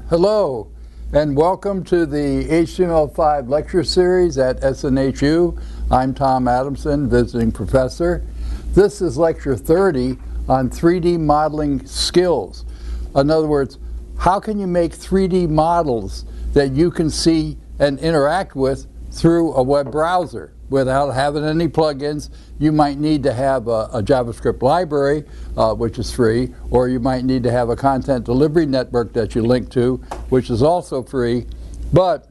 Hello, and welcome to the HTML5 lecture series at SNHU. I'm Tom Adamson, visiting professor. This is lecture 30 on 3D modeling skills. In other words, how can you make 3D models that you can see and interact with through a web browser without having any plugins? You might need to have a JavaScript library, which is free, or you might need to have a content delivery network that you link to, which is also free. But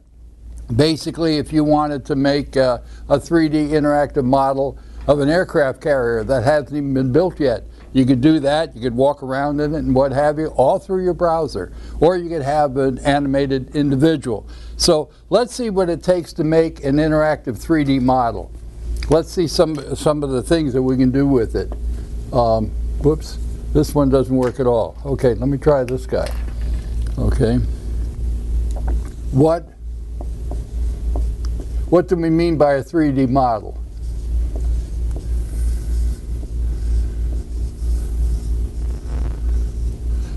basically, if you wanted to make a 3D interactive model of an aircraft carrier that hasn't even been built yet, you could do that. You could walk around in it and what have you, all through your browser. Or you could have an animated individual. So let's see what it takes to make an interactive 3D model. Let's see some of the things that we can do with it. Whoops, this one doesn't work at all. Okay, let me try this guy. Okay. What do we mean by a 3D model?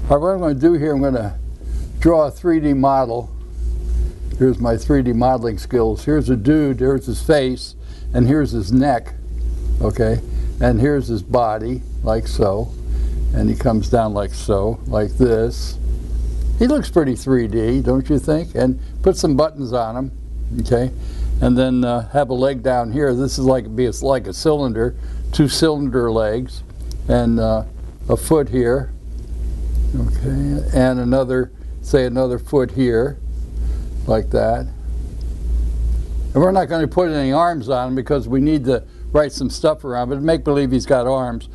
All right, what I'm going to do here, I'm going to draw a 3D model. Here's my 3D modeling skills. Here's a dude, here's his face, and here's his neck, okay? And here's his body, like so. And he comes down like so, like this. He looks pretty 3D, don't you think? And put some buttons on him, okay? And then have a leg down here. This is like a cylinder, 2 cylinder legs, and a foot here. Okay, and another foot here, like that. And we're not going to put any arms on him because we need to write some stuff around, but make believe he's got arms.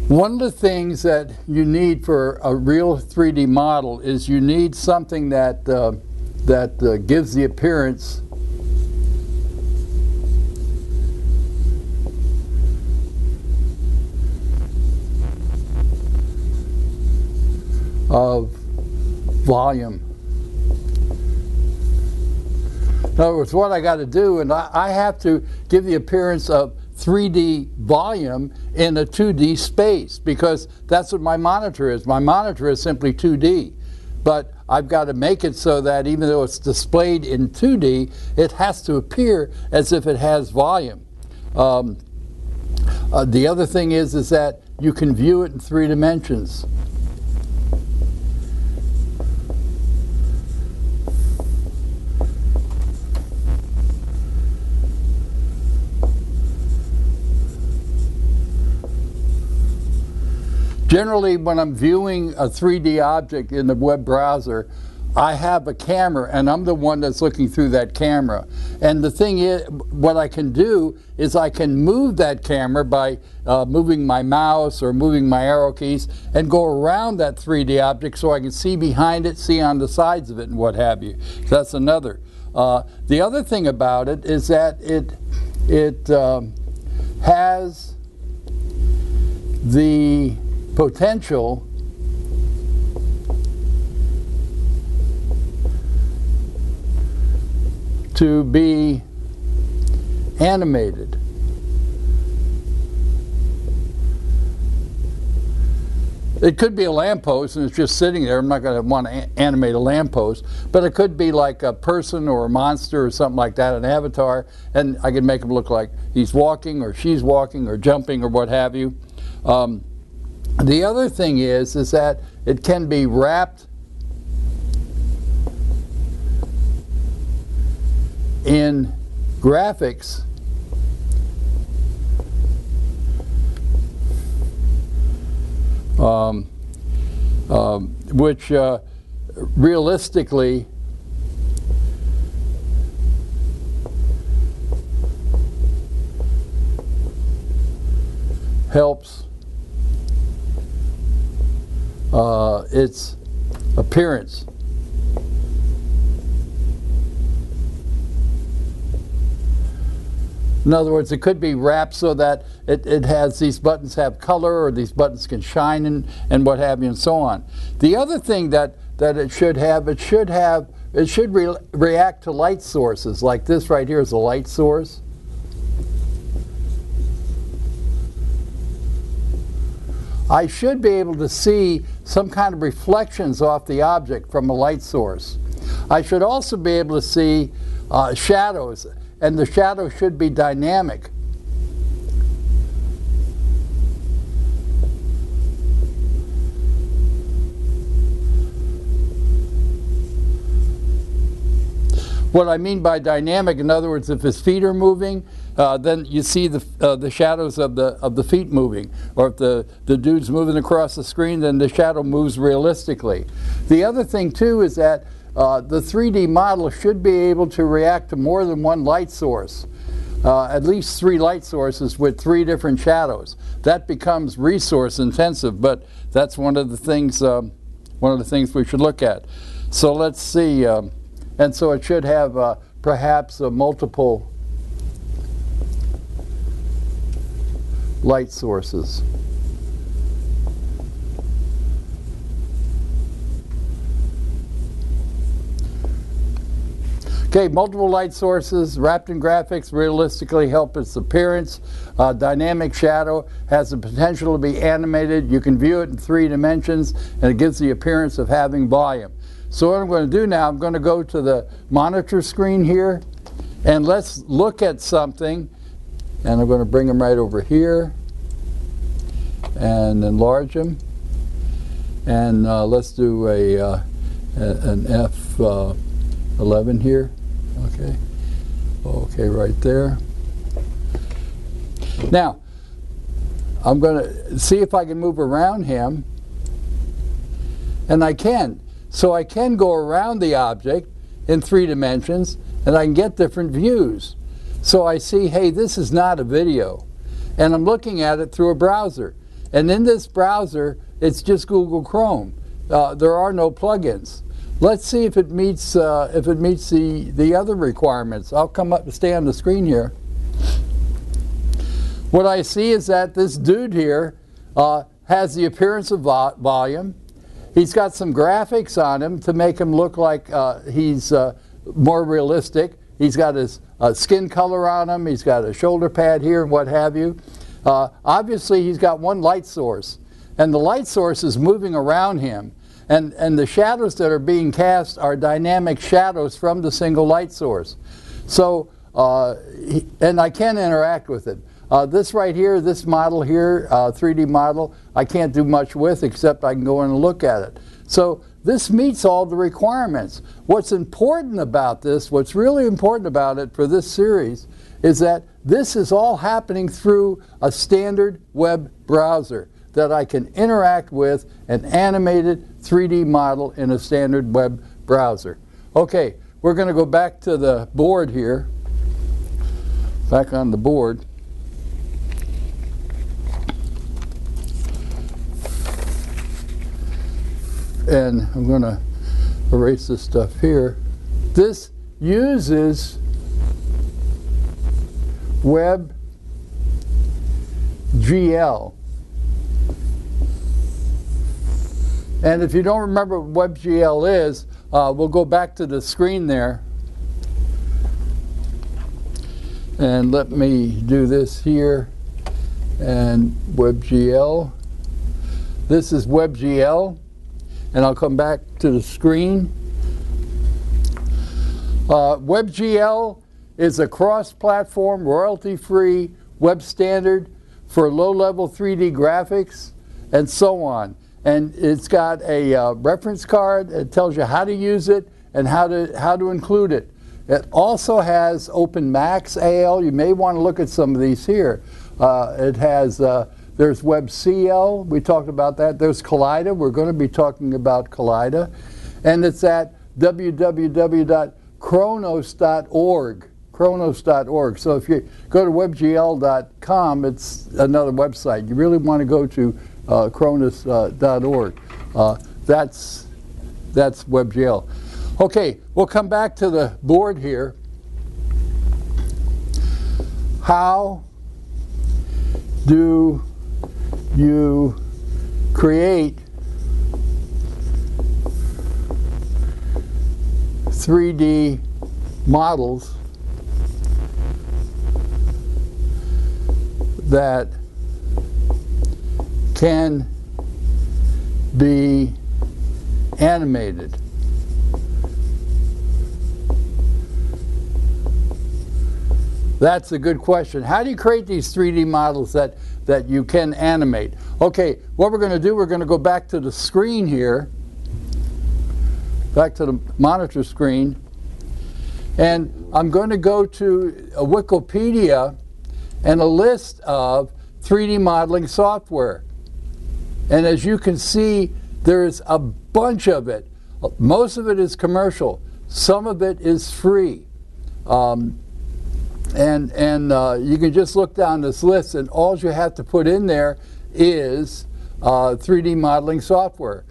One of the things that you need for a real 3D model is you need something that gives the appearance of volume. In other words, what I got to do, and I have to give the appearance of 3D volume in a 2D space, because that's what my monitor is. My monitor is simply 2D. But I've got to make it so that even though it's displayed in 2D, it has to appear as if it has volume. The other thing is that you can view it in 3 dimensions. Generally, when I'm viewing a 3D object in the web browser, I have a camera, and I'm the one that's looking through that camera. And the thing is, what I can do is I can move that camera by moving my mouse or moving my arrow keys and go around that 3D object so I can see behind it, see on the sides of it, and what have you. So that's another. The other thing about it is that it has the potential to be animated. It could be a lamppost and it's just sitting there. I'm not going to want to animate a lamppost, but it could be like a person or a monster or something like that, an avatar, and I can make him look like he's walking or she's walking or jumping or what have you. The other thing is that it can be wrapped in graphics which realistically helps its appearance. In other words, it could be wrapped so that it has, these buttons have color, or these buttons can shine and what have you, and so on. The other thing that it should react to light sources. Like this right here is a light source. I should be able to see some kind of reflections off the object from a light source. I should also be able to see shadows, and the shadow should be dynamic. What I mean by dynamic, in other words, if his feet are moving, then you see the shadows of the feet moving. Or if the dude's moving across the screen, then the shadow moves realistically. The other thing too is that the 3D model should be able to react to more than one light source. At least 3 light sources with 3 different shadows. That becomes resource intensive, but that's one of the things we should look at. So let's see. And so it should have perhaps multiple light sources. Okay, multiple light sources wrapped in graphics realistically help its appearance. Dynamic shadow has the potential to be animated. You can view it in 3 dimensions, and it gives the appearance of having volume. So what I'm going to do now, I'm going to go to the monitor screen here, and let's look at something. And I'm going to bring them right over here and enlarge them. And let's do an F11 here. Okay. Okay, right there. Now, I'm going to see if I can move around him. And I can. So I can go around the object in 3 dimensions, and I can get different views. So I see, hey, this is not a video. And I'm looking at it through a browser. And in this browser, it's just Google Chrome. There are no plugins. Let's see if it meets the other requirements. I'll come up and stay on the screen here. What I see is that this dude here has the appearance of volume. He's got some graphics on him to make him look like he's more realistic. He's got his skin color on him. He's got a shoulder pad here and what have you. Obviously, he's got one light source. And the light source is moving around him. And the shadows that are being cast are dynamic shadows from the single light source. So, and I can interact with it. This right here, this model here, 3D model, I can't do much with except I can go in and look at it. So this meets all the requirements. What's important about this, what's really important about it for this series, is that this is all happening through a standard web browser that I can interact with an animated 3D model in a standard web browser. Okay, we're going to go back to the board here, back on the board. And I'm going to erase this stuff here. This uses WebGL. And if you don't remember what WebGL is, we'll go back to the screen there. And let me do this here. And WebGL. This is WebGL. And I'll come back to the screen. WebGL is a cross-platform, royalty-free web standard for low-level 3D graphics and so on. And it's got a reference card. It tells you how to use it and how to include it. It also has OpenMax AL. You may want to look at some of these here. It has there's WebCL, we talked about that. There's Kaleida, we're going to be talking about Kaleida. And it's at www.kronos.org. Kronos.org. So if you go to webgl.com, it's another website. You really want to go to kronos.org. That's WebGL. Okay, we'll come back to the board here. How do you create 3D models that can be animated? That's a good question. How do you create these 3D models that you can animate? Okay, what we're going to do, we're going to go back to the screen here, back to the monitor screen, and I'm going to go to a Wikipedia and a list of 3D modeling software. And as you can see, there's a bunch of it. Most of it is commercial. Some of it is free. You can just look down this list, and all you have to put in there is 3D modeling software.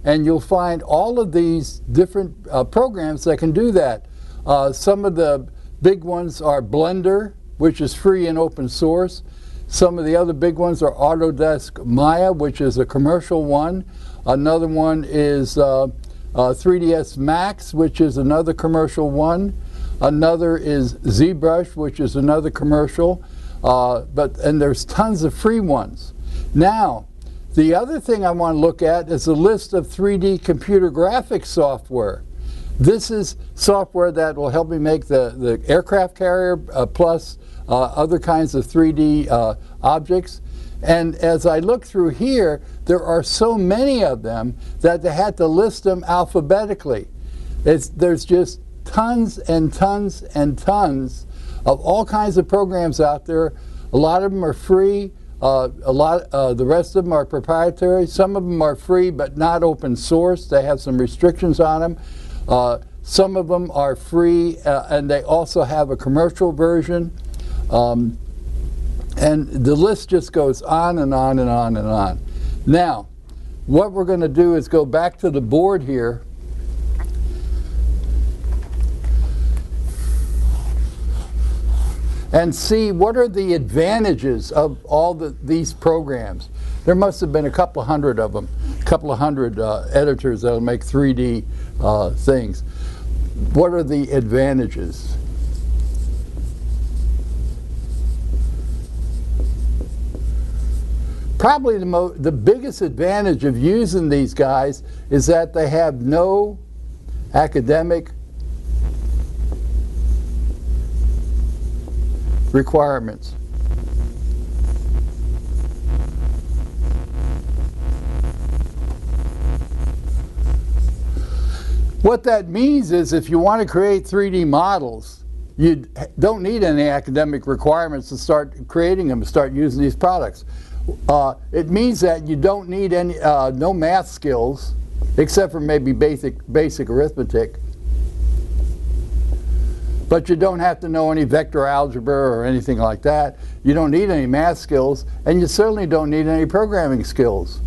And you'll find all of these different programs that can do that. Some of the big ones are Blender, which is free and open source. Some of the other big ones are Autodesk Maya, which is a commercial one. Another one is 3ds Max, which is another commercial one. Another is ZBrush, which is another commercial. And there's tons of free ones. Now, the other thing I want to look at is a list of 3D computer graphics software. This is software that will help me make the aircraft carrier plus other kinds of 3D objects. And as I look through here, there are so many of them that they had to list them alphabetically. There's just tons and tons and tons of all kinds of programs out there. A lot of them are free. The rest of them are proprietary. Some of them are free but not open source. They have some restrictions on them. Some of them are free and they also have a commercial version. And the list just goes on and on and on and on. Now, what we're going to do is go back to the board here and see what are the advantages of all these programs. There must have been a couple hundred of them, a couple of hundred editors that'll make 3D things. What are the advantages? Probably the biggest advantage of using these guys is that they have no academic requirements. What that means is if you want to create 3D models, you don't need any academic requirements to start creating them, to start using these products. It means that you don't need any no math skills, except for maybe basic arithmetic. But you don't have to know any vector algebra or anything like that. You don't need any math skills, and you certainly don't need any programming skills.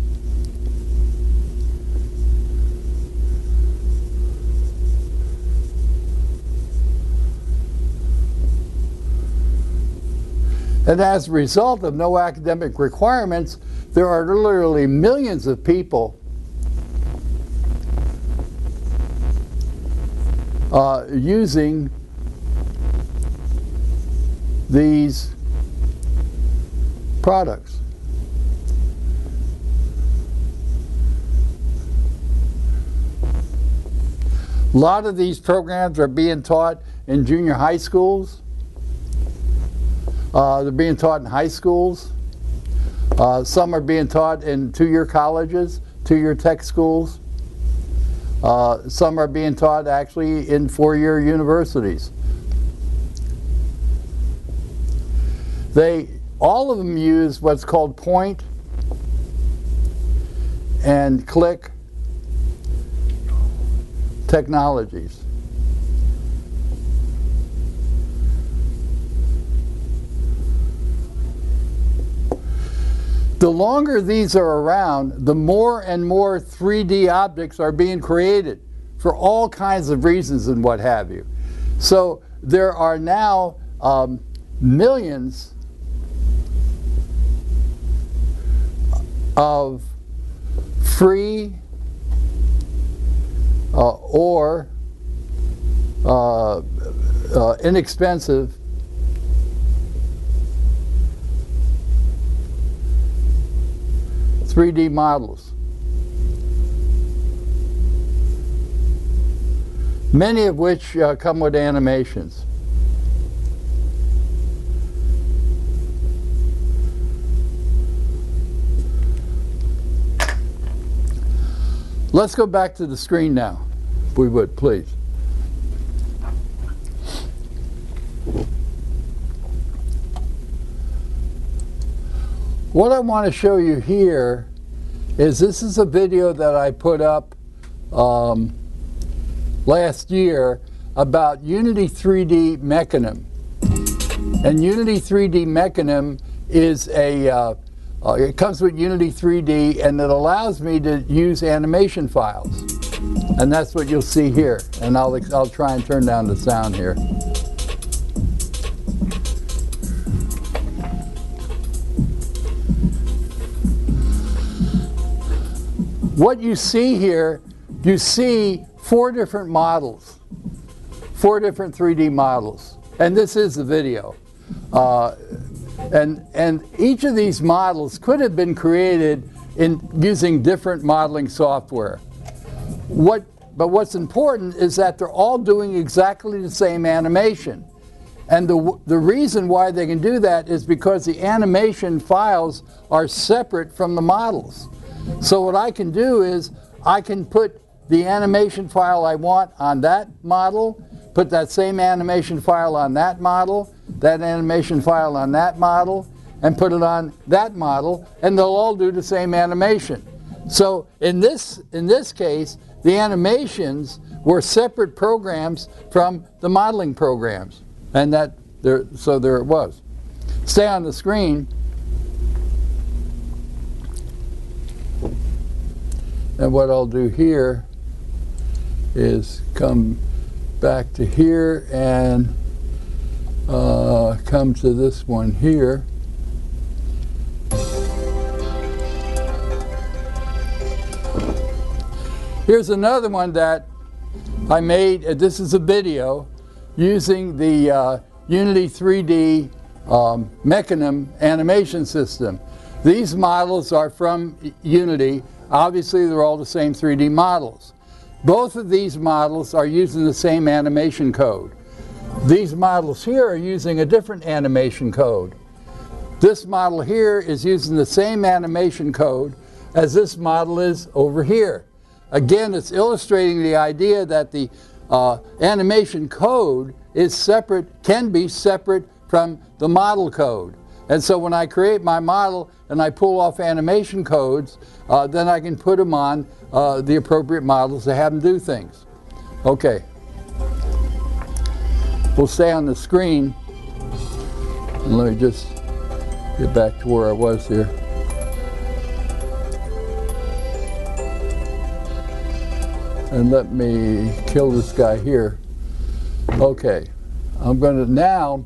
And as a result of no academic requirements, there are literally millions of people using these products. A lot of these programs are being taught in junior high schools. They're being taught in high schools. Some are being taught in two-year colleges, two-year tech schools. Some are being taught actually in four-year universities. All of them use what's called point and click technologies. The longer these are around, the more and more 3D objects are being created for all kinds of reasons and what have you. So there are now millions of free or inexpensive .3D models. many of which come with animations. Let's go back to the screen now, if we would, please. What I want to show you here is this is a video that I put up last year about Unity 3D Mechanism. And Unity 3D Mechanism is a it comes with Unity 3D, and it allows me to use animation files. And that's what you'll see here. And I'll try and turn down the sound here. What you see here, you see 4 different models, 4 different 3D models. And this is the video. And each of these models could have been created using different modeling software. But what's important is that they're all doing exactly the same animation. And the reason why they can do that is because the animation files are separate from the models. So what I can do is I can put the animation file I want on that model, put that same animation file on that model, that animation file on that model, and put it on that model, and they'll all do the same animation. So in this case, the animations were separate programs from the modeling programs. And so there it was. Stay on the screen. And what I'll do here is come back to here and come to this one here. Here's another one that I made. This is a video using the Unity 3D Mechanism animation system. These models are from Unity. Obviously, they're all the same 3D models. Both of these models are using the same animation code. These models here are using a different animation code. This model here is using the same animation code as this model is over here. Again, it's illustrating the idea that the animation code is separate, can be separate from the model code. And so when I create my model and I pull off animation codes, then I can put them on the appropriate models to have them do things. Okay. We'll stay on the screen. And let me just get back to where I was here. And let me kill this guy here. Okay. I'm going to now,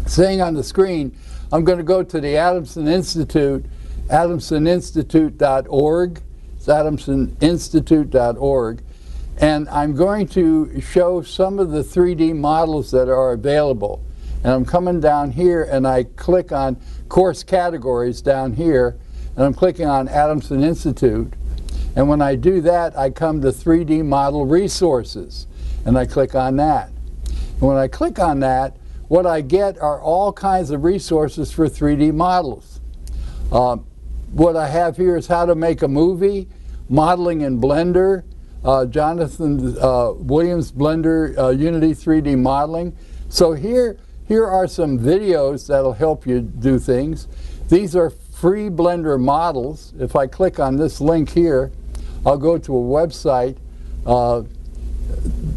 staying on the screen, I'm going to go to the Adamson Institute, adamsoninstitute.org. It's adamsoninstitute.org. And I'm going to show some of the 3D models that are available. And I'm coming down here and I click on course categories down here. And I'm clicking on Adamson Institute. And when I do that, I come to 3D model resources. And I click on that. And when I click on that, what I get are all kinds of resources for 3D models. What I have here is how to make a movie, modeling in Blender, Jonathan Williams Blender Unity 3D modeling. So here are some videos that'll help you do things. These are free Blender models. If I click on this link here, I'll go to a website,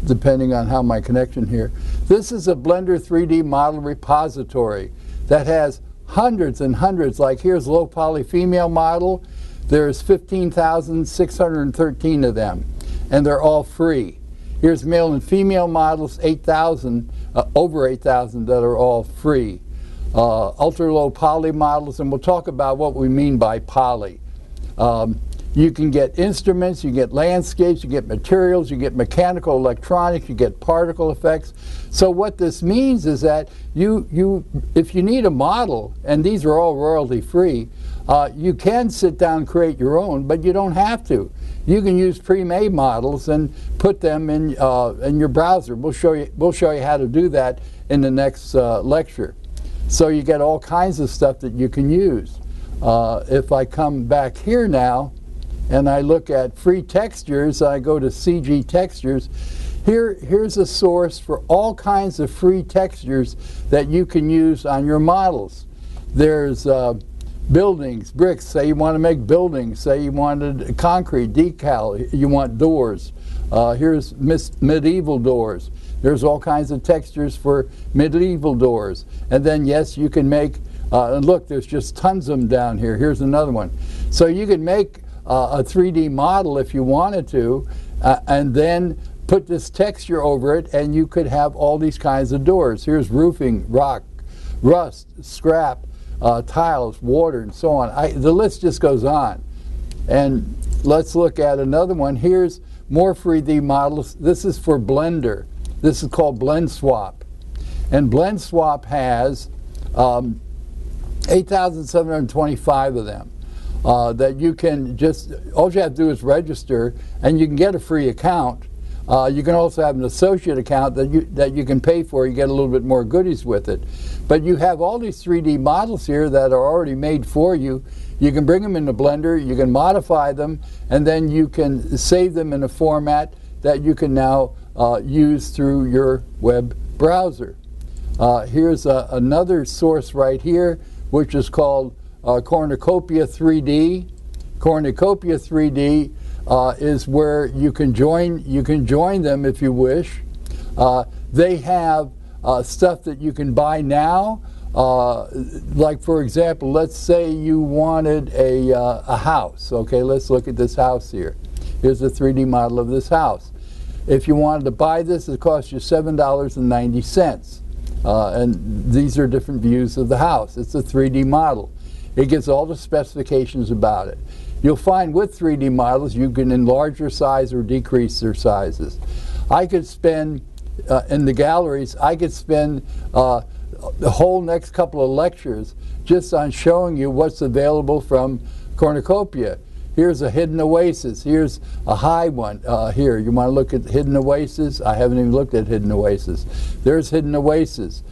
depending on how my connection here. This is a Blender 3D model repository that has hundreds and hundreds. Like here's low poly female model. There's 15,613 of them, and they're all free. Here's male and female models, 8,000, over 8,000 that are all free. Ultra low poly models, and we'll talk about what we mean by poly. You can get instruments, you get landscapes, you get materials, you get mechanical electronics, you get particle effects. So what this means is that if you need a model, and these are all royalty free, you can sit down and create your own, but you don't have to. you can use pre-made models and put them in your browser. We'll show you how to do that in the next lecture. So you get all kinds of stuff that you can use. If I come back here now and I look at free textures, I go to CG textures. Here's a source for all kinds of free textures that you can use on your models. There's buildings, bricks, say you want to make buildings, say you wanted concrete, decal, you want doors. Here's medieval doors. There's all kinds of textures for medieval doors. And then, yes, you can make, and look, there's just tons of them down here. Here's another one. So you could make a 3D model if you wanted to, and then put this texture over it, and you could have all these kinds of doors. Here's roofing, rock, rust, scrap, tiles, water, and so on. The list just goes on. And let's look at another one. Here's more 3D models. This is for Blender. This is called Blend Swap. And Blend Swap has 8,725 of them that you can just, all you have to do is register, and you can get a free account. You can also have an associate account that you can pay for. You get a little bit more goodies with it. But you have all these 3D models here that are already made for you. You can bring them into Blender, you can modify them, and then you can save them in a format that you can now use through your web browser. Here's another source right here, which is called Cornucopia 3D. Cornucopia 3D is where you can join them if you wish. They have stuff that you can buy now. Like, for example, let's say you wanted a house. Okay, let's look at this house here. Here's a 3D model of this house. If you wanted to buy this, it costs you $7.90. And these are different views of the house. It's a 3D model. It gives all the specifications about it. You'll find with 3D models you can enlarge their size or decrease their sizes. I could spend, in the galleries, I could spend the whole next couple of lectures just on showing you what's available from Cornucopia. Here's a hidden oasis. Here's a high one. Here, you want to look at hidden oasis? I haven't even looked at hidden oasis. There's hidden oasis.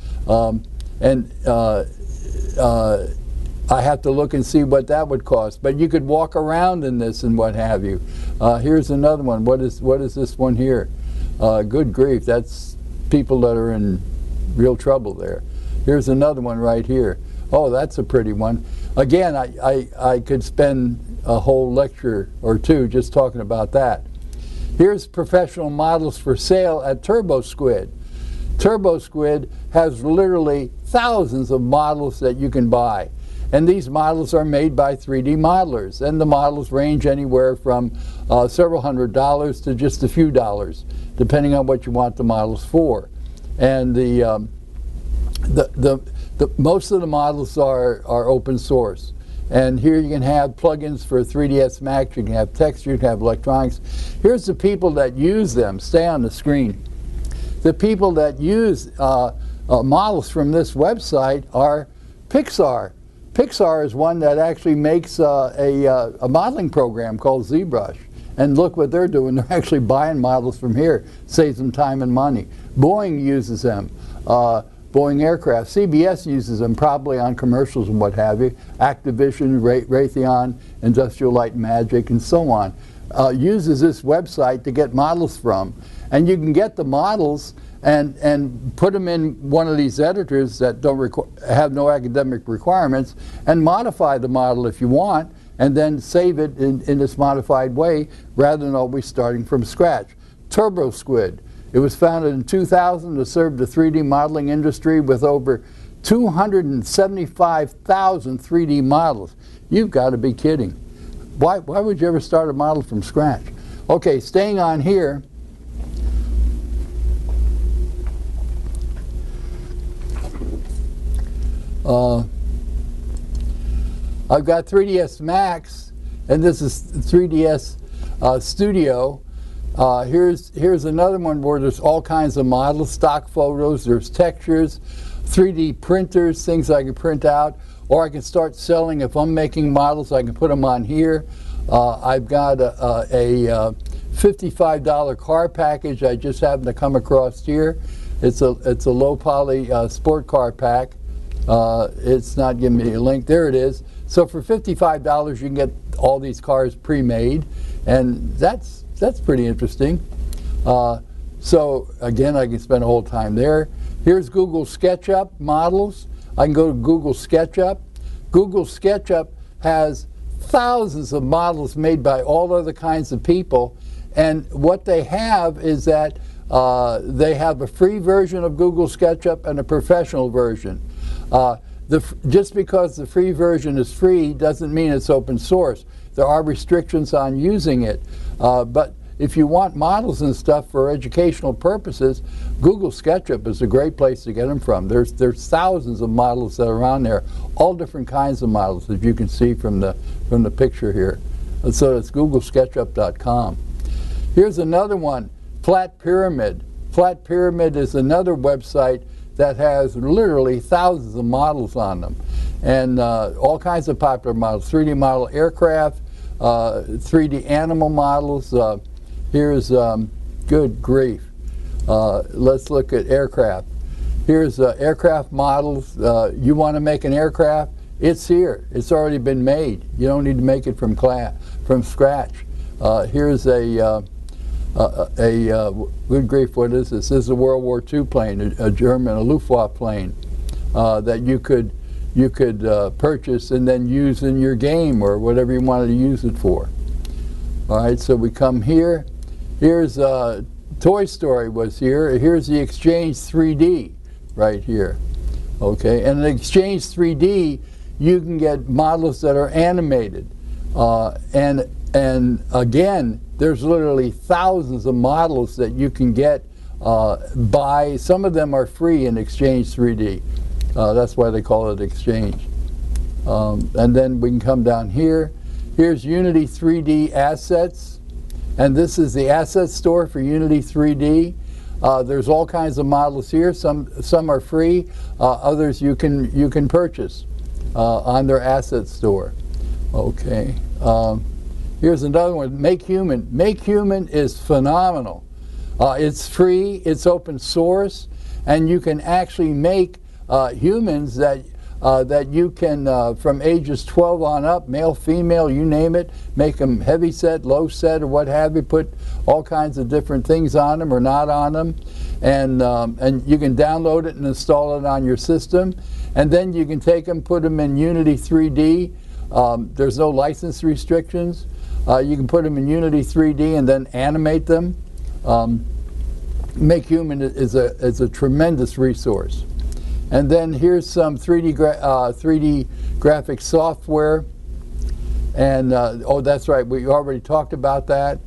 I have to look and see what that would cost. But you could walk around in this and what have you. Here's another one. What is this one here? Good grief, that's people that are in real trouble there. Here's another one right here. Oh, that's a pretty one. Again, I could spend a whole lecture or two just talking about that. Here's professional models for sale at TurboSquid. TurboSquid has literally thousands of models that you can buy. And these models are made by 3D modelers. And the models range anywhere from several $100s to just a few dollars, depending on what you want the models for. And most of the models are open source. And here you can have plugins for 3ds Max, you can have texture, you can have electronics. Here's the people that use them. Stay on the screen. The people that use models from this website are Pixar. Pixar is one that actually makes a modeling program called ZBrush. And look what they're doing. They're actually buying models from here. Saves them time and money. Boeing uses them. Boeing aircraft. CBS uses them probably on commercials and what have you. Activision, Raytheon, Industrial Light and Magic, and so on. Uses this website to get models from. And you can get the models and put them in one of these editors that don't have no academic requirements and modify the model if you want, and then save it in this modified way rather than always starting from scratch. TurboSquid. It was founded in 2000 to serve the 3D modeling industry with over 275,000 3D models. You've got to be kidding. Why would you ever start a model from scratch? Okay, staying on here. I've got 3ds Max, and this is 3ds Studio. Here's another one where there's all kinds of models, stock photos, there's textures, 3D printers, things I can print out, or I can start selling. If I'm making models, I can put them on here. I've got a $55 car package I just happened to come across here. It's a low poly sport car pack. It's not giving me a link. There it is. So for $55 you can get all these cars pre-made, and that's pretty interesting. So again, I can spend a whole time there. Here's Google SketchUp models. I can go to Google SketchUp. Google SketchUp has thousands of models made by all other kinds of people, and what they have is that they have a free version of Google SketchUp and a professional version. Just because the free version is free doesn't mean it's open source. There are restrictions on using it, but if you want models and stuff for educational purposes, Google SketchUp is a great place to get them from. There's thousands of models that are on there, all different kinds of models, as you can see from the picture here. So it's googlesketchup.com. Here's another one, Flat Pyramid. Flat Pyramid is another website that has literally thousands of models on them, and all kinds of popular models, 3D model aircraft, 3D animal models. Here's, good grief, let's look at aircraft. Here's aircraft models. You want to make an aircraft? It's here. It's already been made. You don't need to make it from scratch. Here's good grief, what is this? This is a World War II plane, a German, a Luftwaffe plane that you could purchase and then use in your game or whatever you wanted to use it for. All right, so we come here. Here's Toy Story was here. Here's the Exchange 3D right here. Okay, and in Exchange 3D, you can get models that are animated. And again, there's literally thousands of models that you can get by. Some of them are free in Exchange 3D. That's why they call it Exchange. And then we can come down here. Here's Unity 3D Assets. And this is the asset store for Unity 3D. There's all kinds of models here. Some are free. Others you can purchase on their asset store. Okay. Here's another one, Make Human. Make Human is phenomenal. It's free, it's open source, and you can actually make humans that you can, from ages 12 on up, male, female, you name it, make them heavy set, low set, or what have you, put all kinds of different things on them or not on them, and you can download it and install it on your system, and then you can take them, put them in Unity 3D. There's no license restrictions. You can put them in Unity 3D and then animate them. Make Human is a tremendous resource. And then here's some 3D graphic software. And oh, that's right, we already talked about that.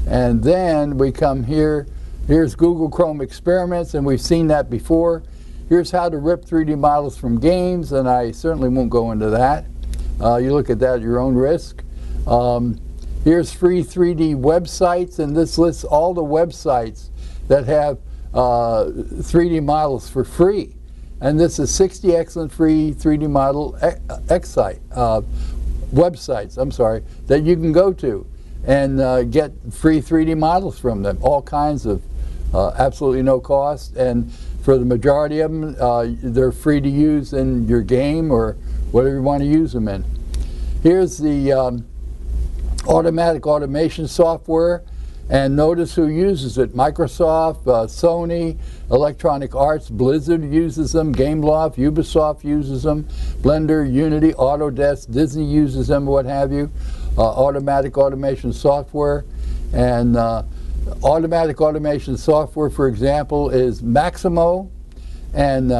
And then we come here. Here's Google Chrome Experiments, and we've seen that before. Here's how to rip 3D models from games, and I certainly won't go into that. You look at that at your own risk. Here's free 3D websites, and this lists all the websites that have 3D models for free. And this is 60 excellent free 3D model websites, I'm sorry, that you can go to and get free 3D models from them, all kinds of absolutely no cost. And for the majority of them, they're free to use in your game or whatever you want to use them in. Here's the automatic automation software, and notice who uses it. Microsoft, Sony, Electronic Arts, Blizzard uses them, Gameloft, Ubisoft uses them, Blender, Unity, Autodesk, Disney uses them, what have you. Automatic automation software. And automatic automation software, for example, is Maximo. And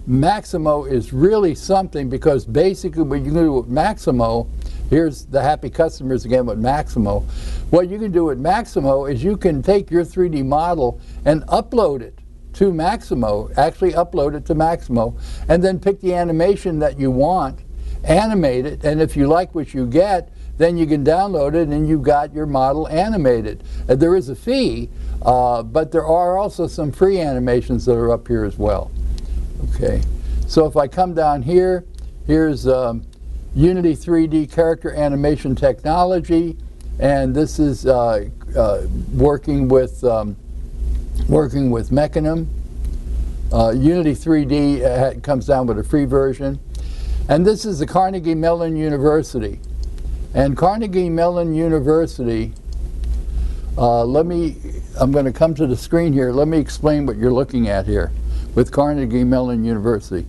Maximo is really something, because basically what you can do with Maximo, here's the happy customers again with Maximo. What you can do with Maximo is you can take your 3D model and upload it to Maximo, actually upload it to Maximo, and then pick the animation that you want, animate it, and if you like what you get, then you can download it and you've got your model animated. There is a fee, but there are also some free animations that are up here as well. Okay, so if I come down here, here's Unity 3D character animation technology. and this is working with Mechanim. Unity 3D comes down with a free version. And this is the Carnegie Mellon University. And Carnegie Mellon University, I'm going to come to the screen here. Let me explain what you're looking at here with Carnegie Mellon University.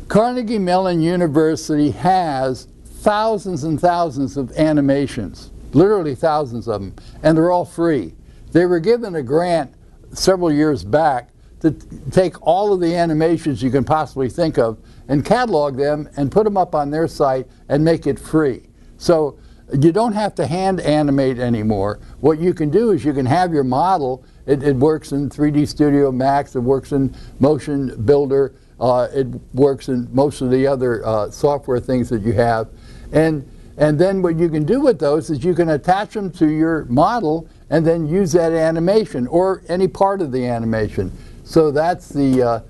Carnegie Mellon University has thousands and thousands of animations, literally thousands of them, and they're all free. They were given a grant several years back to take all of the animations you can possibly think of and catalog them and put them up on their site and make it free. So you don't have to hand animate anymore. What you can do is you can have your model. It works in 3D Studio Max, it works in Motion Builder, it works in most of the other software things that you have. And then what you can do with those is you can attach them to your model and then use that animation or any part of the animation. So that's the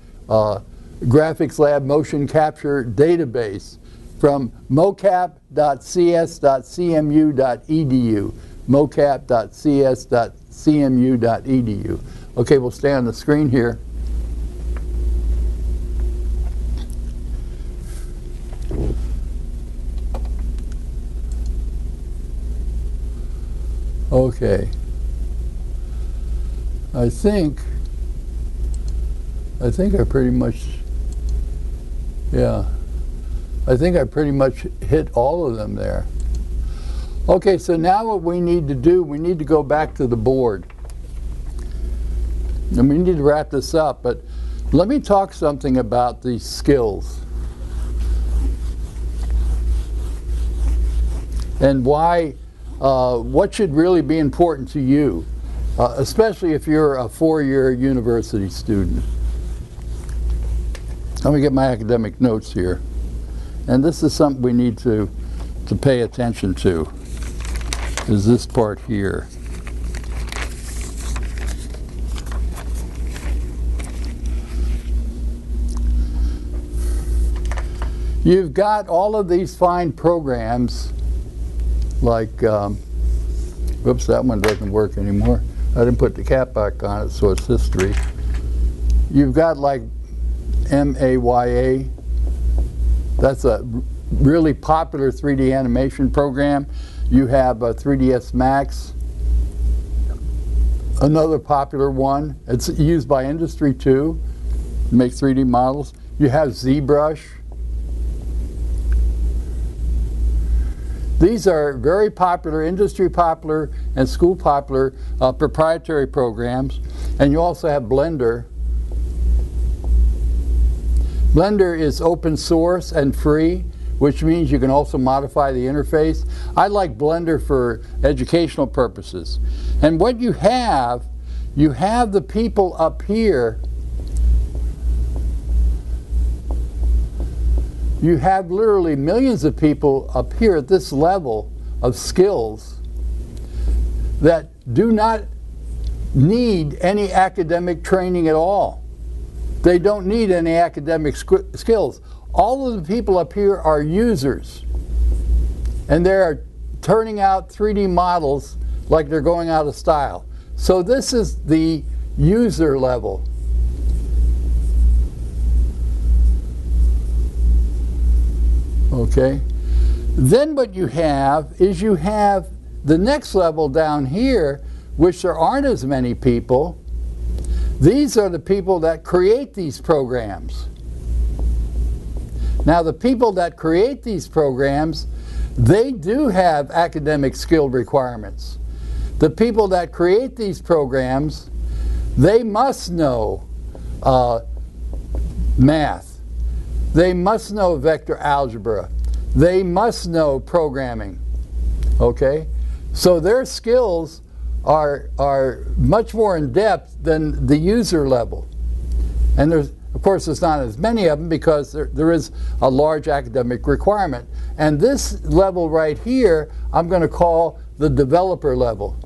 Graphics Lab Motion Capture Database from mocap.cs.cmu.edu. mocap.cs.cmu.edu. Okay, we'll stay on the screen here. Okay. I think I pretty much, yeah. I think I pretty much hit all of them there. Okay, so now what we need to do, we need to go back to the board. And we need to wrap this up, but let me talk something about these skills. And why, what should really be important to you, especially if you're a four-year university student. Let me get my academic notes here. And this is something we need to pay attention to, is this part here. You've got all of these fine programs like, whoops, that one doesn't work anymore. I didn't put the cap back on it, so it's history. You've got like MAYA. That's a really popular 3D animation program. You have 3ds Max, another popular one. It's used by industry too, to make 3D models. You have ZBrush. These are very popular, industry popular, and school popular proprietary programs. And you also have Blender. Blender is open source and free, which means you can also modify the interface. I like Blender for educational purposes. And what you have the people up here. You have literally millions of people up here at this level of skills that do not need any academic training at all. They don't need any academic skills. All of the people up here are users. And they're turning out 3D models like they're going out of style. So this is the user level. Okay. Then what you have is you have the next level down here, which there aren't as many people. These are the people that create these programs. Now the people that create these programs, they do have academic skill requirements. The people that create these programs, they must know math. They must know vector algebra. They must know programming. Okay? So their skills are much more in depth than the user level. And there's, of course, there's not as many of them because there is a large academic requirement. And this level right here, I'm going to call the developer level.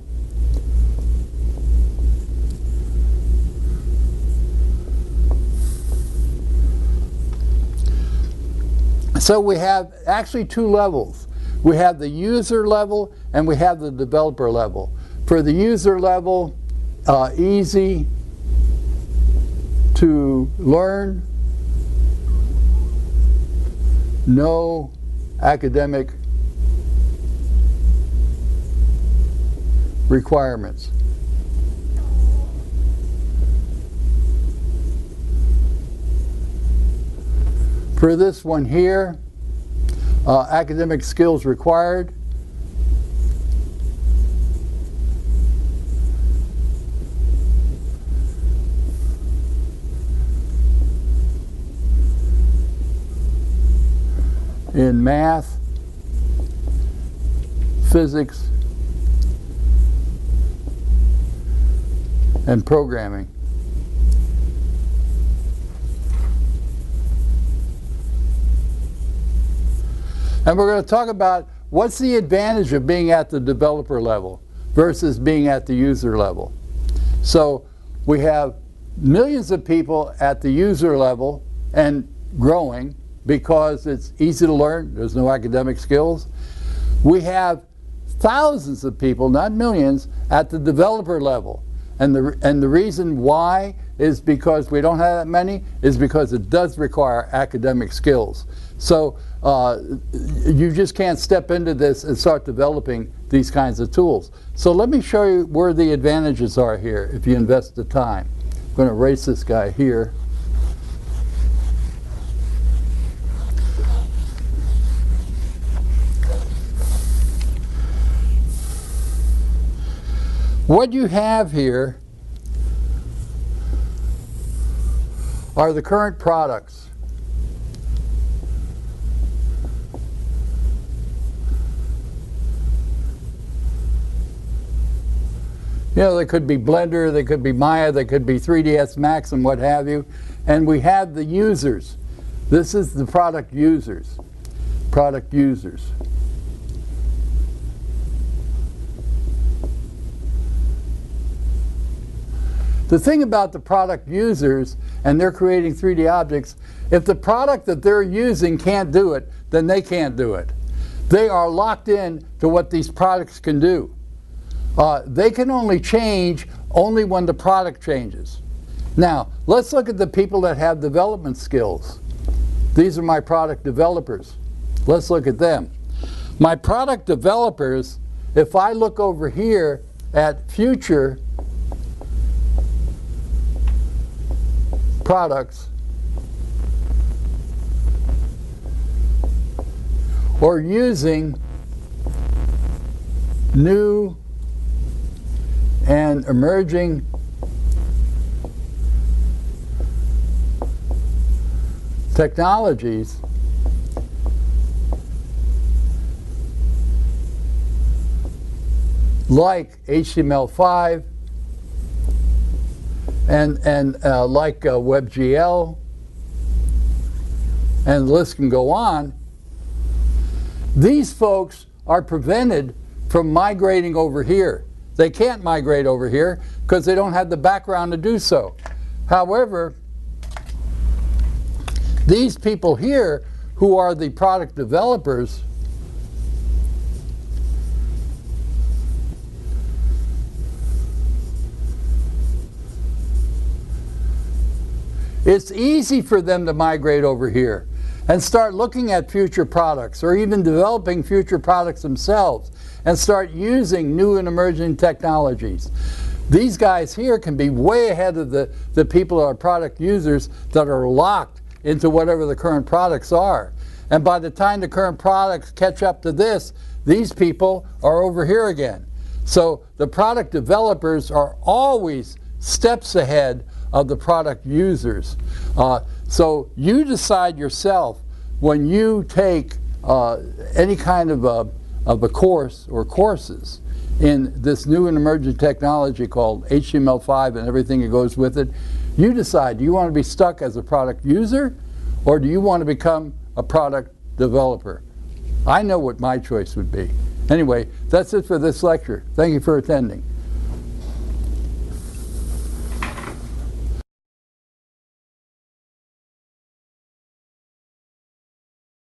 So we have actually two levels. We have the user level and we have the developer level. For the user level, easy to learn, no academic requirements. For this one here, academic skills required. In math, physics, and programming. And we're going to talk about what's the advantage of being at the developer level versus being at the user level. So we have millions of people at the user level and growing because it's easy to learn, there's no academic skills. We have thousands of people, not millions, at the developer level. And the reason why is because we don't have that many, is because it does require academic skills. So you just can't step into this and start developing these kinds of tools. So let me show you where the advantages are here if you invest the time. I'm going to erase this guy here. What you have here are the current products. You know, they could be Blender, they could be Maya, they could be 3ds Max and what have you. And we have the users. This is the product users. Product users. The thing about the product users, and they're creating 3D objects, if the product that they're using can't do it, then they can't do it. They are locked in to what these products can do. They can only change only when the product changes. Now, let's look at the people that have development skills. These are my product developers. Let's look at them. My product developers, if I look over here at future products or using new and emerging technologies, like HTML5 and like WebGL, and the list can go on. These folks are prevented from migrating over here. They can't migrate over here because they don't have the background to do so. However, these people here who are the product developers it's easy for them to migrate over here and start looking at future products or even developing future products themselves and start using new and emerging technologies. These guys here can be way ahead of the people that are product users that are locked into whatever the current products are. And by the time the current products catch up to this, these people are over here again. So the product developers are always steps ahead of the product users. So you decide yourself when you take any kind of a course or courses in this new and emerging technology called HTML5 and everything that goes with it, you decide, do you want to be stuck as a product user or do you want to become a product developer? I know what my choice would be. Anyway, that's it for this lecture. Thank you for attending.